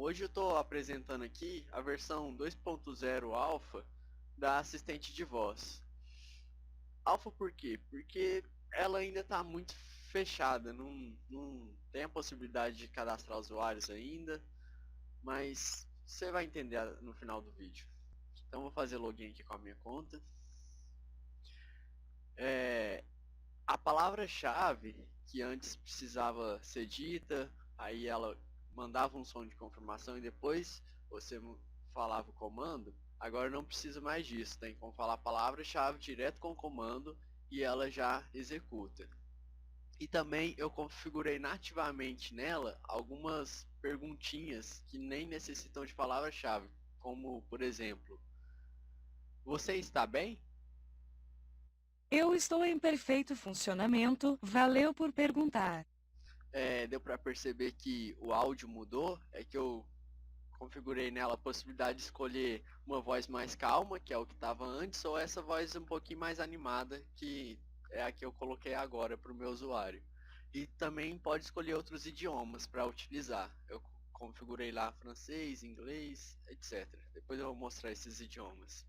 hoje eu estou apresentando aqui a versão 2.0 alfa da assistente de voz. Alfa por quê? Porque ela ainda está muito fechada, não tem a possibilidade de cadastrar usuários ainda, mas você vai entender no final do vídeo. Então vou fazer login aqui com a minha conta. A palavra-chave que antes precisava ser dita, aí ela mandava um som de confirmação e depois você falava o comando, agora não precisa mais disso, tem como falar a palavra-chave direto com o comando e ela já executa. E também eu configurei nativamente nela algumas perguntinhas que nem necessitam de palavra-chave, como por exemplo, você está bem? Eu estou em perfeito funcionamento, valeu por perguntar. Deu para perceber que o áudio mudou, é que eu configurei nela a possibilidade de escolher uma voz mais calma, que é o que estava antes, ou essa voz um pouquinho mais animada, que é a que eu coloquei agora para o meu usuário. E também pode escolher outros idiomas para utilizar. Eu configurei lá francês, inglês, etc. Depois eu vou mostrar esses idiomas.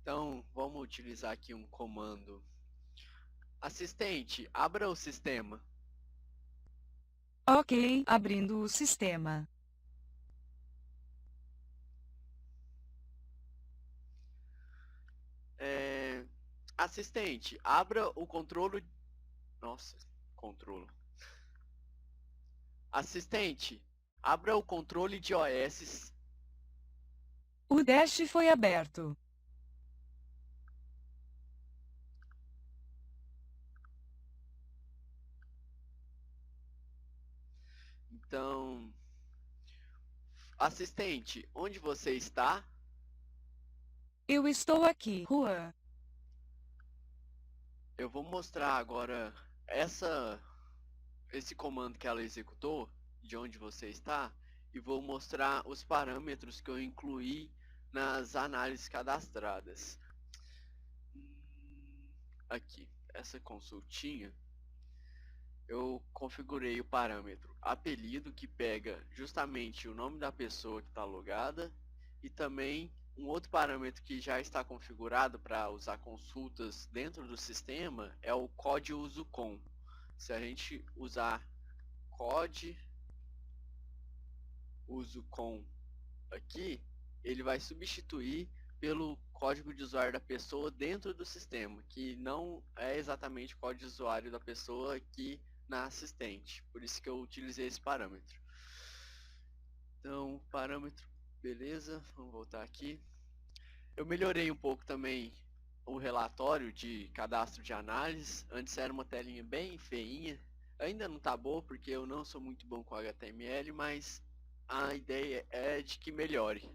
Então, vamos utilizar aqui um comando. Assistente, abra o sistema. Ok, abrindo o sistema. Assistente, abra o controle. Nossa, controle. Assistente, abra o controle de OS. O dash foi aberto. Então, assistente, onde você está? Eu estou aqui, rua. Eu vou mostrar agora esse comando que ela executou, de onde você está, e vou mostrar os parâmetros que eu incluí nas análises cadastradas. Aqui, essa consultinha, eu configurei o parâmetro apelido, que pega justamente o nome da pessoa que está logada, e também um outro parâmetro que já está configurado para usar consultas dentro do sistema é o code uso com. Se a gente usar code uso com aqui, ele vai substituir pelo código de usuário da pessoa dentro do sistema, que não é exatamente o código de usuário da pessoa aqui na assistente. Por isso que eu utilizei esse parâmetro. Então, parâmetro, beleza, vamos voltar aqui. Eu melhorei um pouco também o relatório de cadastro de análise. Antes era uma telinha bem feinha. Ainda não tá boa porque eu não sou muito bom com HTML, mas a ideia é de que melhore.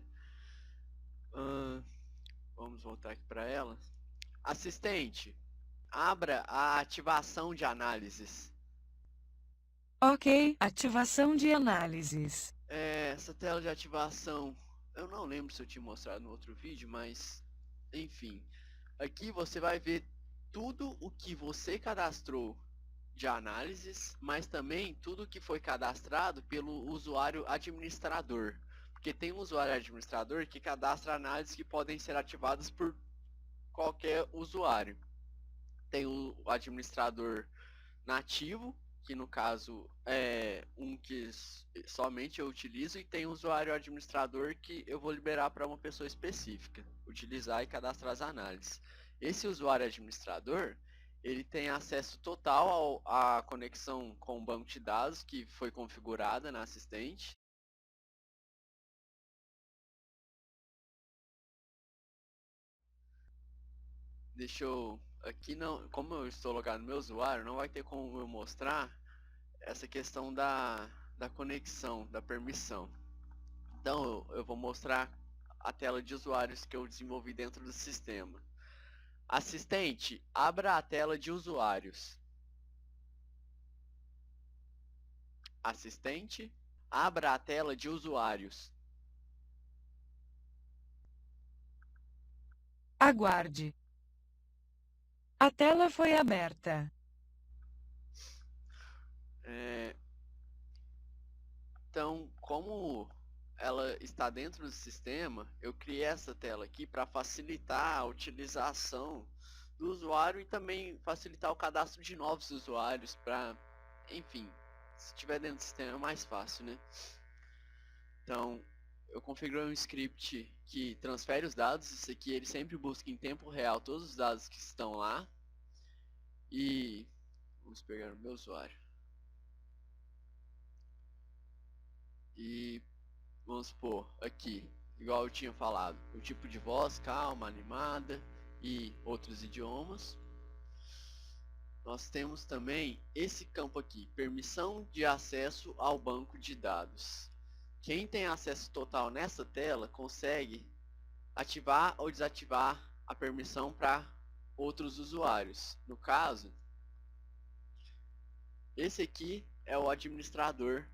Vamos voltar aqui para ela. Assistente, abra a ativação de análises. Ok, ativação de análises. Essa tela de ativação, eu não lembro se eu tinha mostrado no outro vídeo, mas enfim. Aqui você vai ver tudo o que você cadastrou de análises, mas também tudo que foi cadastrado pelo usuário administrador. Porque tem um usuário administrador que cadastra análises que podem ser ativadas por qualquer usuário. Tem o administrador nativo, que no caso é um que somente eu utilizo, e tem o usuário administrador que eu vou liberar para uma pessoa específica utilizar e cadastrar as análises. Esse usuário administrador, ele tem acesso total à conexão com o banco de dados que foi configurada na assistente. Deixa eu aqui, não, como eu estou logado no meu usuário, não vai ter como eu mostrar essa questão da conexão, da permissão. Então eu vou mostrar a tela de usuários que eu desenvolvi dentro do sistema. Assistente, abra a tela de usuários. Assistente, abra a tela de usuários. Aguarde. A tela foi aberta. Então, como ela está dentro do sistema, eu criei essa tela aqui para facilitar a utilização do usuário e também facilitar o cadastro de novos usuários para, enfim, se estiver dentro do sistema é mais fácil, né? Então, eu configurei um script que transfere os dados, isso aqui ele sempre busca em tempo real todos os dados que estão lá. E vamos pegar o meu usuário. E vamos supor aqui, igual eu tinha falado, o tipo de voz, calma, animada e outros idiomas. Nós temos também esse campo aqui, permissão de acesso ao banco de dados. Quem tem acesso total nessa tela consegue ativar ou desativar a permissão para outros usuários. No caso, esse aqui é o administrador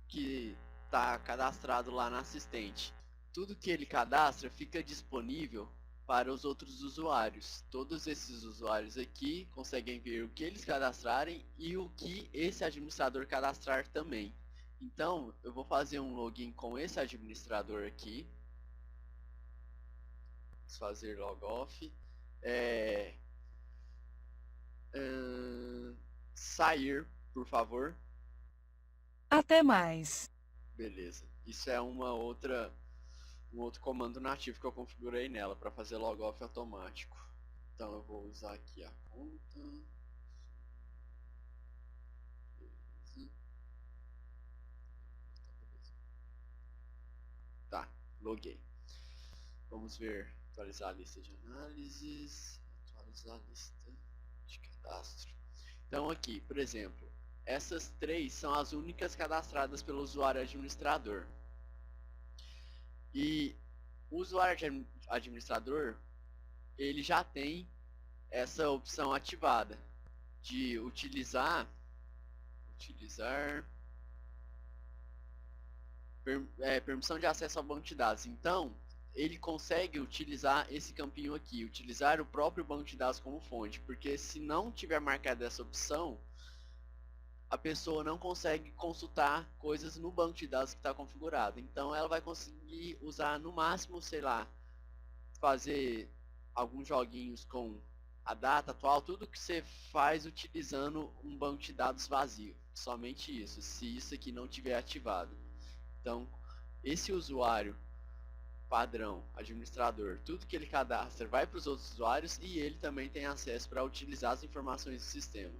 que está cadastrado lá na assistente. Tudo que ele cadastra fica disponível para os outros usuários. Todos esses usuários aqui conseguem ver o que eles cadastrarem e o que esse administrador cadastrar também. Então, eu vou fazer um login com esse administrador aqui. Vamos fazer logoff. Sair, por favor. Até mais. Beleza. Isso é um outro comando nativo que eu configurei nela para fazer logoff automático. Então eu vou usar aqui a conta. Beleza. Tá, loguei. Vamos ver, atualizar a lista de análises, atualizar a lista de cadastro. Então aqui, por exemplo, essas três são as únicas cadastradas pelo usuário administrador. E o usuário administrador, ele já tem essa opção ativada de utilizar permissão de acesso ao banco de dados. Então, ele consegue utilizar esse campinho aqui, utilizar o próprio banco de dados como fonte, porque se não tiver marcada essa opção, a pessoa não consegue consultar coisas no banco de dados que está configurado. Então, ela vai conseguir usar no máximo, sei lá, fazer alguns joguinhos com a data atual, tudo que você faz utilizando um banco de dados vazio. Somente isso, se isso aqui não tiver ativado. Então, esse usuário padrão, administrador, tudo que ele cadastra vai para os outros usuários e ele também tem acesso para utilizar as informações do sistema.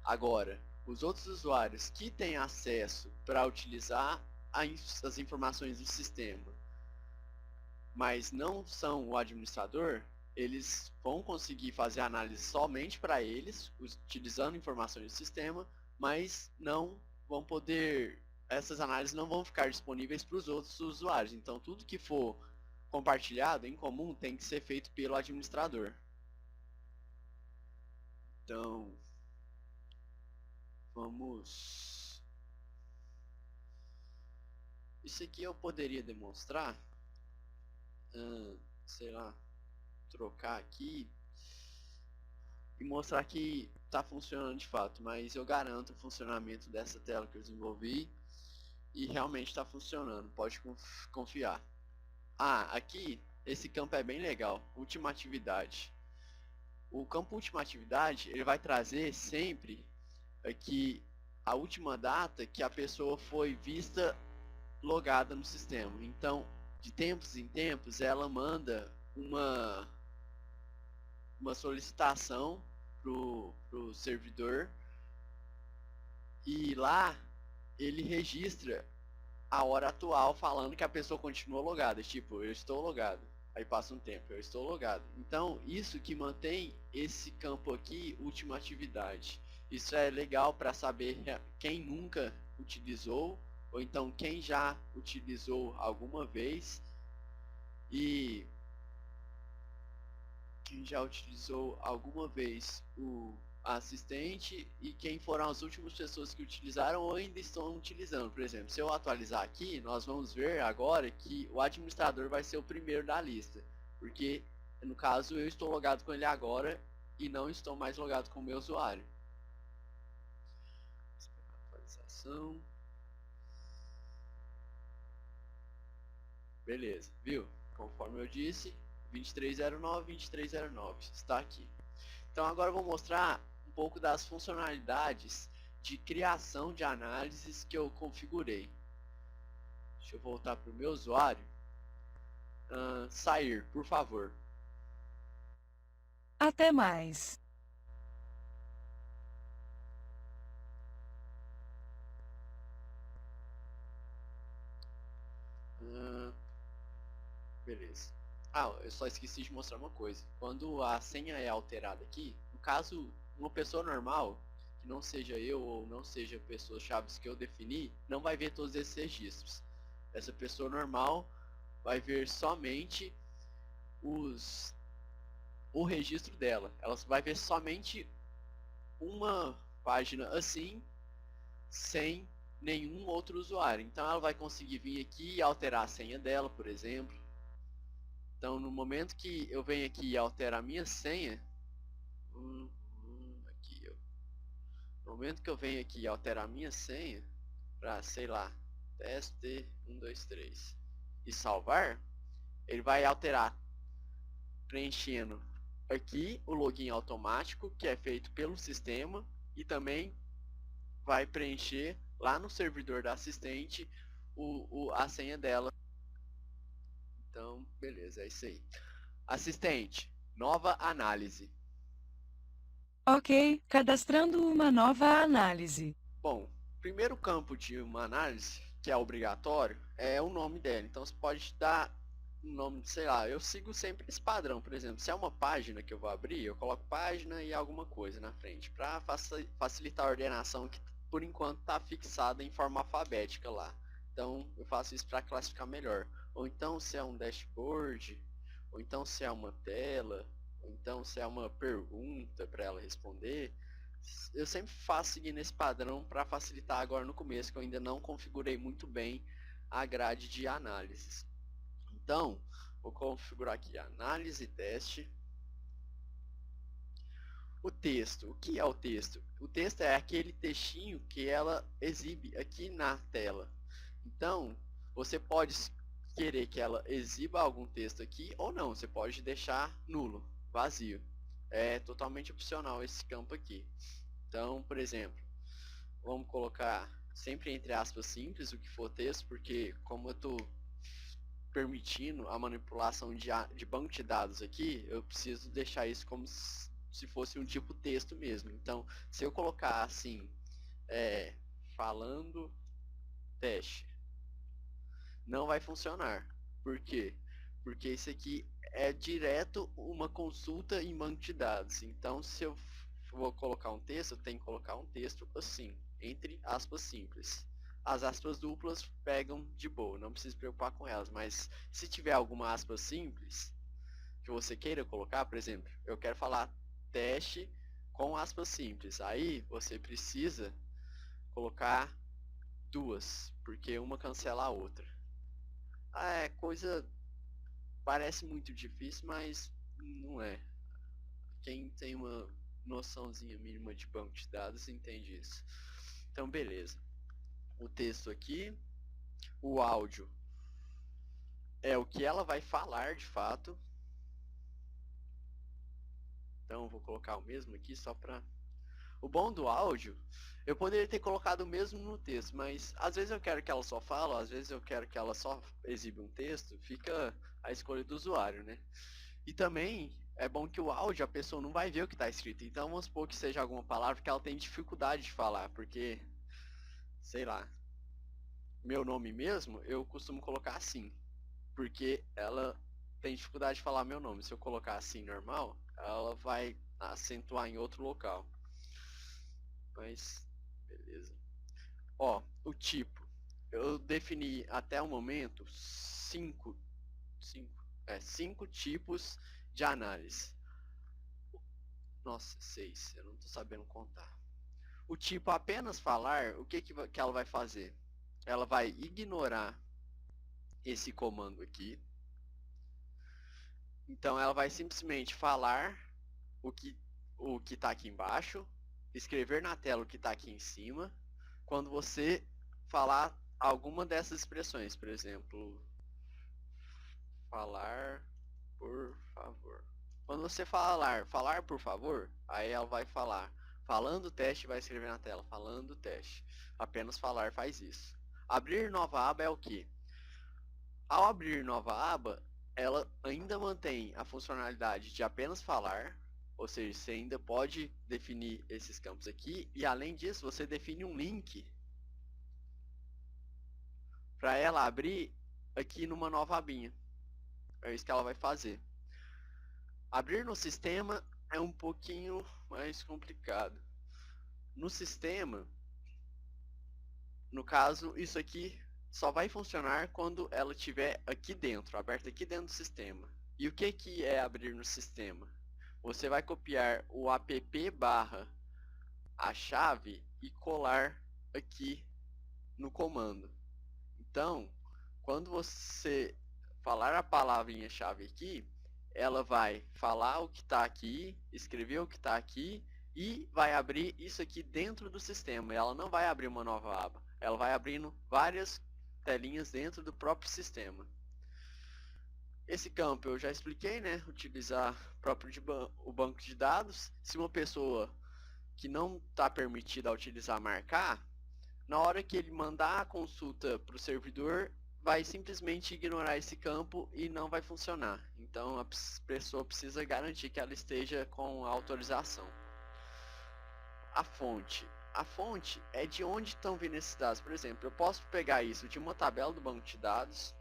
Agora, os outros usuários que têm acesso para utilizar as informações do sistema, mas não são o administrador, eles vão conseguir fazer análise somente para eles, utilizando informações do sistema, mas não vão poder, essas análises não vão ficar disponíveis para os outros usuários. Então, tudo que for compartilhado em comum tem que ser feito pelo administrador. Então, vamos... Isso aqui eu poderia demonstrar, sei lá, trocar aqui e mostrar que está funcionando de fato, mas eu garanto o funcionamento dessa tela que eu desenvolvi e realmente está funcionando, pode confiar. Aqui esse campo é bem legal, última atividade. O campo última atividade, ele vai trazer sempre aqui a última data que a pessoa foi vista logada no sistema. Então, de tempos em tempos, ela manda uma solicitação pro servidor e lá ele registra a hora atual falando que a pessoa continua logada, tipo, eu estou logado. Aí passa um tempo, eu estou logado. Então, isso que mantém esse campo aqui, última atividade. Isso é legal para saber quem nunca utilizou, ou então quem já utilizou alguma vez, e quem já utilizou alguma vez o assistente e quem foram as últimas pessoas que utilizaram ou ainda estão utilizando. Por exemplo, se eu atualizar aqui, nós vamos ver agora que o administrador vai ser o primeiro da lista, porque no caso eu estou logado com ele agora e não estou mais logado com o meu usuário. Atualização. Beleza, viu? Conforme eu disse, 2309, 2309 está aqui. Então agora eu vou mostrar um pouco das funcionalidades de criação de análises que eu configurei. Deixa eu voltar para o meu usuário. Sair, por favor. Até mais. Beleza. Eu só esqueci de mostrar uma coisa. Quando a senha é alterada aqui, no caso, uma pessoa normal, que não seja eu ou não seja pessoas chaves que eu defini, não vai ver todos esses registros. Essa pessoa normal vai ver somente o registro dela. Ela vai ver somente uma página assim, sem nenhum outro usuário. Então ela vai conseguir vir aqui e alterar a senha dela, por exemplo. Então, no momento que eu venho aqui e altero a minha senha, aqui, no momento que eu venho aqui e altero a minha senha, para, sei lá, teste 123 e salvar, ele vai alterar preenchendo aqui o login automático, que é feito pelo sistema, e também vai preencher lá no servidor da assistente a senha dela. Então, beleza, é isso aí. Assistente, nova análise. Ok, cadastrando uma nova análise. Bom, o primeiro campo de uma análise, que é obrigatório, é o nome dela. Então você pode dar um nome, sei lá, eu sigo sempre esse padrão. Por exemplo, se é uma página que eu vou abrir, eu coloco página e alguma coisa na frente, para facilitar a ordenação que por enquanto está fixada em forma alfabética lá. Então eu faço isso para classificar melhor. Ou então se é um dashboard, ou então se é uma tela, ou então se é uma pergunta para ela responder. Eu sempre faço seguindo esse padrão para facilitar agora no começo, que eu ainda não configurei muito bem a grade de análises. Então, vou configurar aqui análise teste. O texto, o que é o texto? O texto é aquele textinho que ela exibe aqui na tela. Então, você pode querer que ela exiba algum texto aqui ou não, você pode deixar nulo, vazio. É totalmente opcional esse campo aqui. Então, por exemplo, vamos colocar sempre entre aspas simples o que for texto, porque como eu estou permitindo a manipulação de banco de dados aqui, eu preciso deixar isso como se fosse um tipo texto mesmo. Então, se eu colocar assim, falando teste, não vai funcionar. Por quê? Porque isso aqui é direto uma consulta em banco de dados. Então, se eu vou colocar um texto, eu tenho que colocar um texto assim, entre aspas simples. As aspas duplas pegam de boa, não precisa se preocupar com elas, mas se tiver alguma aspa simples que você queira colocar, por exemplo, eu quero falar teste com aspas simples, aí você precisa colocar duas, porque uma cancela a outra. Coisa parece muito difícil, mas não é. Quem tem uma noçãozinha mínima de banco de dados entende isso. Então, beleza. O texto aqui, o áudio é o que ela vai falar de fato. Então, vou colocar o mesmo aqui só para... O bom do áudio, eu poderia ter colocado o mesmo no texto, mas às vezes eu quero que ela só fale, às vezes eu quero que ela só exiba um texto, fica a escolha do usuário, né? E também é bom que o áudio a pessoa não vai ver o que está escrito. Então vamos supor que seja alguma palavra que ela tem dificuldade de falar, porque, sei lá, meu nome mesmo eu costumo colocar assim, porque ela tem dificuldade de falar meu nome. Se eu colocar assim normal, ela vai acentuar em outro local. Mas, beleza. Ó, o tipo. Eu defini até o momento cinco tipos de análise. Nossa, 6, eu não tô sabendo contar. O tipo apenas falar, o que ela vai fazer? Ela vai ignorar esse comando aqui. Então ela vai simplesmente falar o que está aqui embaixo, escrever na tela o que está aqui em cima, quando você falar alguma dessas expressões, por exemplo, falar por favor. Quando você falar por favor, aí ela vai falar. Falando teste, vai escrever na tela. Falando teste. Apenas falar faz isso. Abrir nova aba é o que? Ao abrir nova aba, ela ainda mantém a funcionalidade de apenas falar, ou seja, você ainda pode definir esses campos aqui, e além disso, você define um link para ela abrir aqui numa nova abinha. É isso que ela vai fazer. Abrir no sistema é um pouquinho mais complicado. No sistema, no caso, isso aqui só vai funcionar quando ela estiver aqui dentro, aberta aqui dentro do sistema. E o que é abrir no sistema? Você vai copiar o app barra a chave e colar aqui no comando. Então, quando você falar a palavrinha-chave aqui, ela vai falar o que está aqui, escrever o que está aqui e vai abrir isso aqui dentro do sistema. Ela não vai abrir uma nova aba, ela vai abrindo várias telinhas dentro do próprio sistema. Esse campo eu já expliquei, né? Utilizar o banco de dados. Se uma pessoa que não está permitida a utilizar marcar, na hora que ele mandar a consulta para o servidor, vai simplesmente ignorar esse campo e não vai funcionar. Então a pessoa precisa garantir que ela esteja com a autorização. A fonte. A fonte é de onde estão vindo esses dados. Por exemplo, eu posso pegar isso de uma tabela do banco de dados,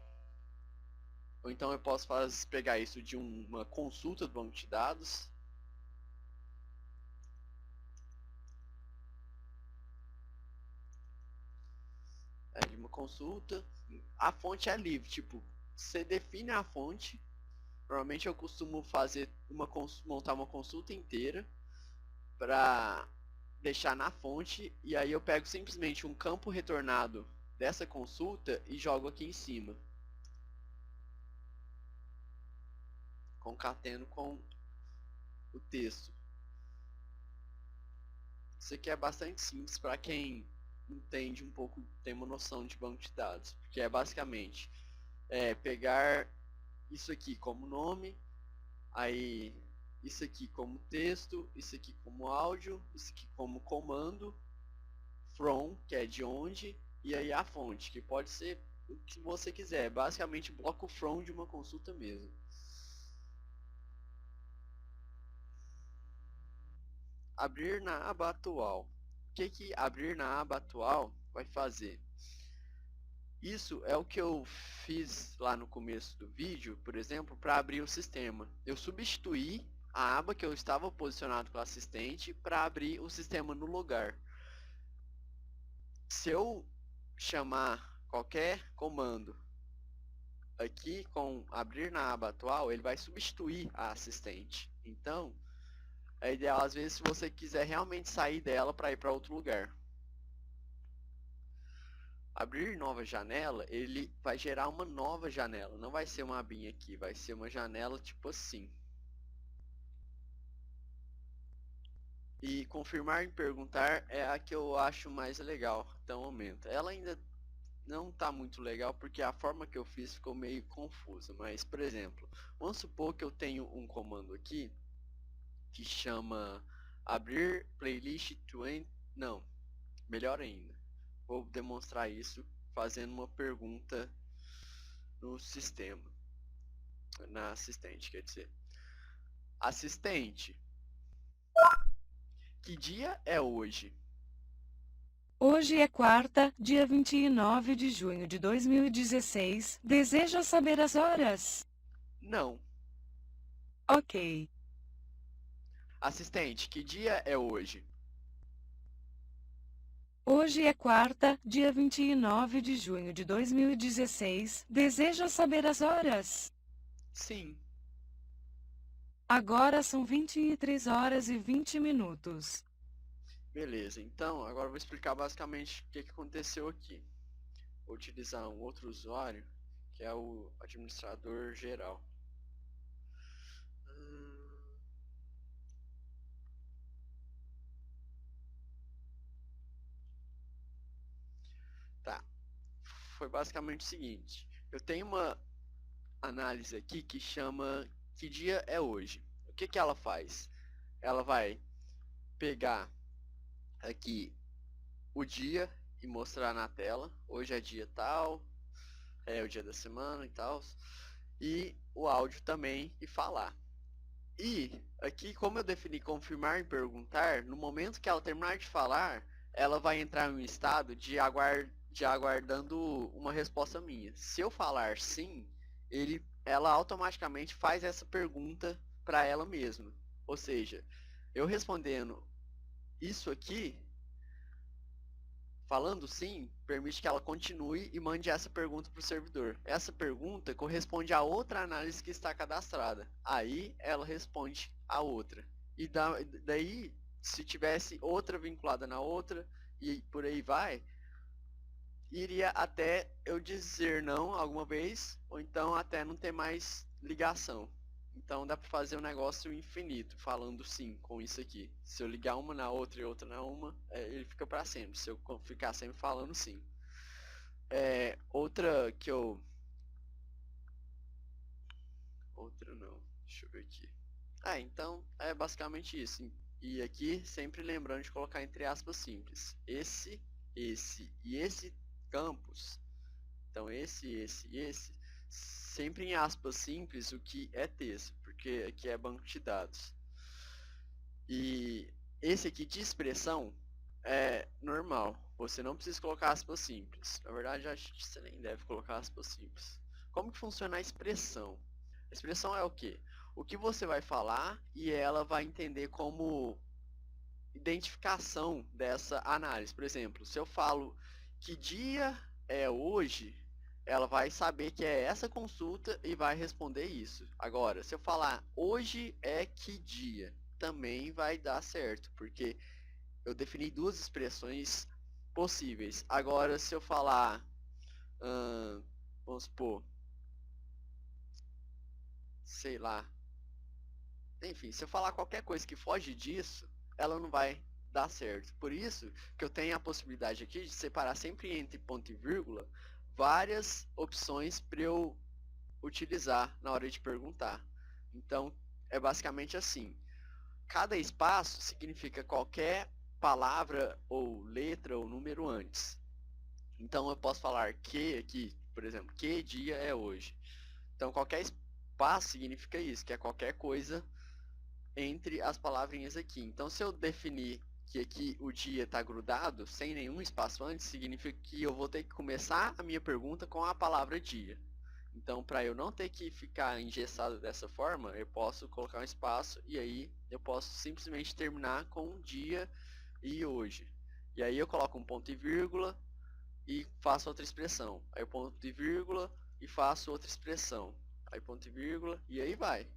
ou então eu posso pegar isso de uma consulta do banco de dados. De uma consulta. A fonte é livre, tipo, você define a fonte. Normalmente eu costumo fazer montar uma consulta inteira para deixar na fonte, e aí eu pego simplesmente um campo retornado dessa consulta e jogo aqui em cima, concateno com o texto. Isso aqui é bastante simples para quem entende um pouco, tem uma noção de banco de dados, porque é basicamente pegar isso aqui como nome, aí isso aqui como texto, isso aqui como áudio, isso aqui como comando, from, que é de onde, e aí a fonte, que pode ser o que você quiser, basicamente bloco from de uma consulta mesmo. Abrir na aba atual. O que abrir na aba atual vai fazer? Isso é o que eu fiz lá no começo do vídeo, por exemplo, para abrir o sistema. Eu substituí a aba que eu estava posicionado com o assistente para abrir o sistema no lugar. Se eu chamar qualquer comando aqui com abrir na aba atual, ele vai substituir a assistente. Então, é ideal às vezes se você quiser realmente sair dela para ir para outro lugar. Abrir nova janela, ele vai gerar uma nova janela. Não vai ser uma abinha aqui, vai ser uma janela tipo assim. E confirmar e perguntar é a que eu acho mais legal até o momento. Ela ainda não está muito legal porque a forma que eu fiz ficou meio confusa. Mas, por exemplo, vamos supor que eu tenho um comando aqui que chama abrir playlist 20. Não, melhor ainda. Vou demonstrar isso fazendo uma pergunta no sistema, na assistente, quer dizer. Assistente, que dia é hoje? Hoje é quarta, dia 29 de junho de 2016. Deseja saber as horas? Não. Ok. Assistente, que dia é hoje? Hoje é quarta, dia 29 de junho de 2016. Deseja saber as horas? Sim. Agora são 23 horas e 20 minutos. Beleza, então agora eu vou explicar basicamente o que aconteceu aqui. Vou utilizar um outro usuário, que é o administrador geral. Tá. Foi basicamente o seguinte. Eu tenho uma análise aqui que chama que dia é hoje. O que que ela faz? Ela vai pegar aqui o dia e mostrar na tela. Hoje é dia tal, é o dia da semana e tal. E o áudio também e falar. E aqui, como eu defini confirmar e perguntar, no momento que ela terminar de falar, ela vai entrar em um estado de aguardando uma resposta minha. Se eu falar sim, ela automaticamente faz essa pergunta para ela mesma. Ou seja, eu respondendo isso aqui, falando sim, permite que ela continue e mande essa pergunta para o servidor. Essa pergunta corresponde a outra análise que está cadastrada. Aí ela responde a outra. E daí, se tivesse outra vinculada na outra, e por aí vai, iria até eu dizer não alguma vez, ou então até não ter mais ligação. Então dá para fazer um negócio infinito, falando sim com isso aqui. Se eu ligar uma na outra e outra na uma, ele fica para sempre. Se eu ficar sempre falando sim. Outra que eu... Outra não, deixa eu ver aqui. Então é basicamente isso. E aqui sempre lembrando de colocar entre aspas simples. Esse e esse campos. Então esse, sempre em aspas simples, o que é texto, porque aqui é banco de dados. E esse aqui de expressão é normal, você não precisa colocar aspas simples. Na verdade, acho que você nem deve colocar aspas simples. Como que funciona a expressão? A expressão é o quê? O que você vai falar e ela vai entender como identificação dessa análise. Por exemplo, se eu falo que dia é hoje, ela vai saber que é essa consulta e vai responder isso. Agora, se eu falar hoje é que dia, também vai dar certo, porque eu defini duas expressões possíveis. Agora, se eu falar, vamos supor, sei lá, enfim, se eu falar qualquer coisa que foge disso, ela não vai dar certo. Por isso que eu tenho a possibilidade aqui de separar sempre entre ponto e vírgula várias opções para eu utilizar na hora de perguntar. Então, é basicamente assim. Cada espaço significa qualquer palavra ou letra ou número antes. Então, eu posso falar que aqui, por exemplo, que dia é hoje. Então, qualquer espaço significa isso, que é qualquer coisa entre as palavrinhas aqui. Então, se eu definir que aqui o dia está grudado, sem nenhum espaço antes, significa que eu vou ter que começar a minha pergunta com a palavra dia. Então, para eu não ter que ficar engessado dessa forma, eu posso colocar um espaço e aí eu posso simplesmente terminar com dia e hoje. E aí eu coloco um ponto e vírgula e faço outra expressão. Aí ponto e vírgula e faço outra expressão. Aí ponto e vírgula e aí vai.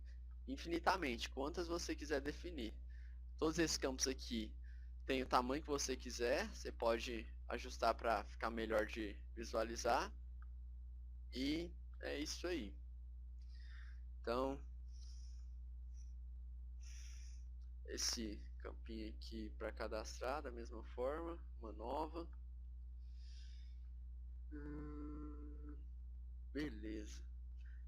Infinitamente, quantas você quiser definir. Todos esses campos aqui tem o tamanho que você quiser, você pode ajustar para ficar melhor de visualizar. E é isso aí. Então, esse campinho aqui para cadastrar da mesma forma, uma nova. Beleza.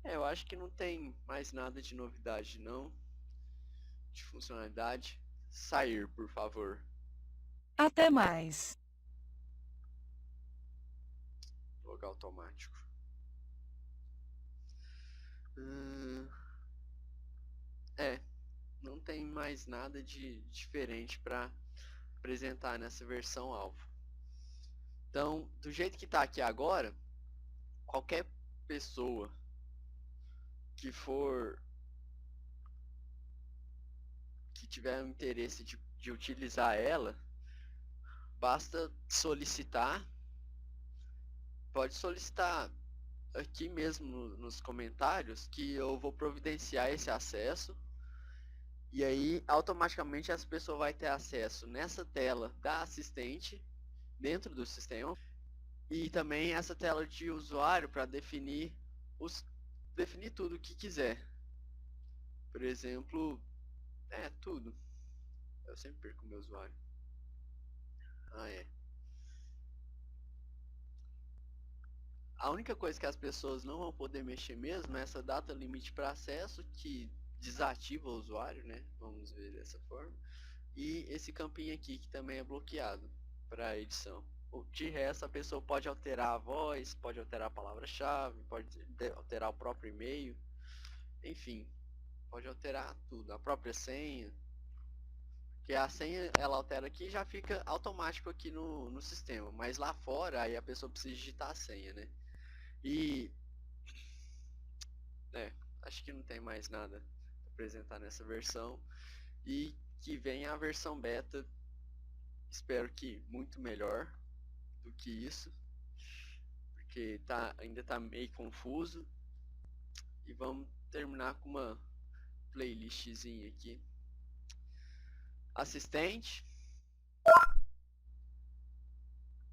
Eu acho que não tem mais nada de novidade não, de funcionalidade. Sair, por favor. Até mais. Logar automático. Não tem mais nada de diferente para apresentar nessa versão alfa. Então, do jeito que está aqui agora, qualquer pessoa que tiver um interesse de utilizar ela, basta solicitar, pode solicitar aqui mesmo nos comentários que eu vou providenciar esse acesso. E aí, automaticamente, essa pessoa vai ter acesso nessa tela da assistente, dentro do sistema, e também essa tela de usuário para definir tudo o que quiser. Por exemplo, tudo. Eu sempre perco o meu usuário. A única coisa que as pessoas não vão poder mexer mesmo é essa data limite para acesso que desativa o usuário, né? Vamos ver dessa forma. E esse campinho aqui que também é bloqueado para edição. De resto, a pessoa pode alterar a voz, pode alterar a palavra-chave, pode alterar o próprio e-mail, enfim, pode alterar tudo, a própria senha. Que a senha ela altera aqui e já fica automático aqui no sistema, mas lá fora aí a pessoa precisa digitar a senha, né? E acho que não tem mais nada para apresentar nessa versão. E que venha a versão beta, espero que muito melhor do que isso, porque ainda tá meio confuso. E vamos terminar com uma playlistzinha aqui. Assistente,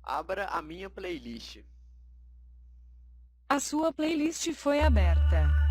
abra a minha playlist. A sua playlist foi aberta.